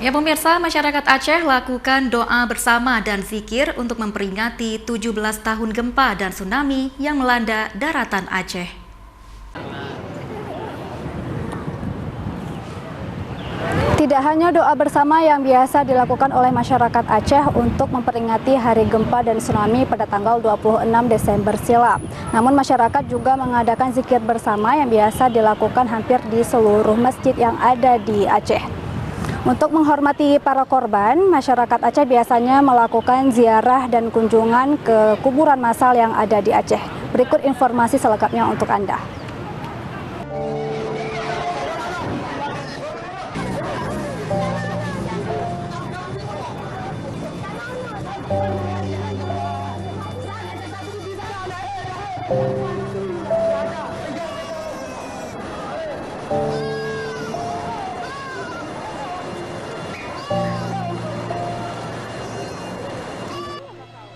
Ya pemirsa, masyarakat Aceh lakukan doa bersama dan zikir untuk memperingati 17 tahun gempa dan tsunami yang melanda daratan Aceh. Tidak hanya doa bersama yang biasa dilakukan oleh masyarakat Aceh untuk memperingati hari gempa dan tsunami pada tanggal 26 Desember silam. Namun masyarakat juga mengadakan zikir bersama yang biasa dilakukan hampir di seluruh masjid yang ada di Aceh. Untuk menghormati para korban, masyarakat Aceh biasanya melakukan ziarah dan kunjungan ke kuburan massal yang ada di Aceh. Berikut informasi selengkapnya untuk Anda.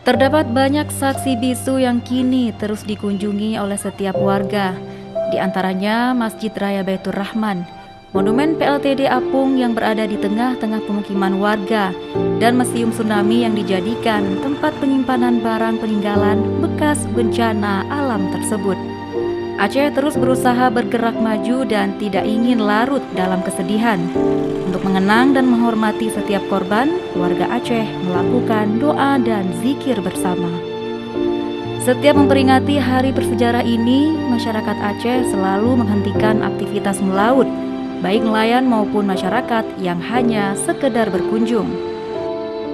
Terdapat banyak saksi bisu yang kini terus dikunjungi oleh setiap warga. Di antaranya Masjid Raya Baitur Rahman, Monumen PLTD Apung yang berada di tengah-tengah pemukiman warga, dan Museum Tsunami yang dijadikan tempat penyimpanan barang peninggalan bekas bencana alam tersebut. Aceh terus berusaha bergerak maju dan tidak ingin larut dalam kesedihan. Untuk mengenang dan menghormati setiap korban, warga Aceh melakukan doa dan zikir bersama. Setiap memperingati hari bersejarah ini, masyarakat Aceh selalu menghentikan aktivitas melaut, baik nelayan maupun masyarakat yang hanya sekedar berkunjung.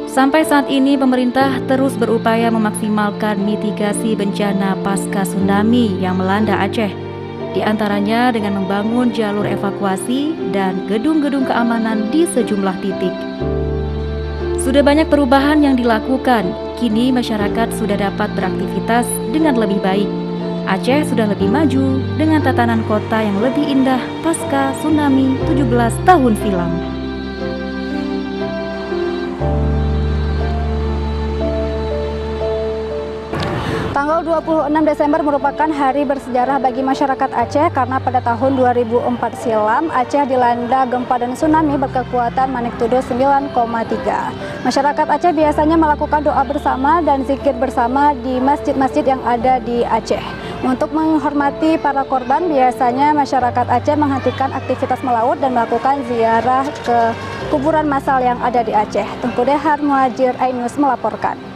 Sampai saat ini, pemerintah terus berupaya memaksimalkan mitigasi bencana pasca tsunami yang melanda Aceh, di antaranya dengan membangun jalur evakuasi dan gedung-gedung keamanan di sejumlah titik. Sudah banyak perubahan yang dilakukan, kini masyarakat sudah dapat beraktivitas dengan lebih baik. Aceh sudah lebih maju dengan tatanan kota yang lebih indah pasca tsunami 17 tahun silam. Tanggal 26 Desember merupakan hari bersejarah bagi masyarakat Aceh karena pada tahun 2004 silam Aceh dilanda gempa dan tsunami berkekuatan magnitudo 9,3. Masyarakat Aceh biasanya melakukan doa bersama dan zikir bersama di masjid-masjid yang ada di Aceh. Untuk menghormati para korban, biasanya masyarakat Aceh menghentikan aktivitas melaut dan melakukan ziarah ke kuburan massal yang ada di Aceh. Tengku Dehar Muhajir Ainus melaporkan.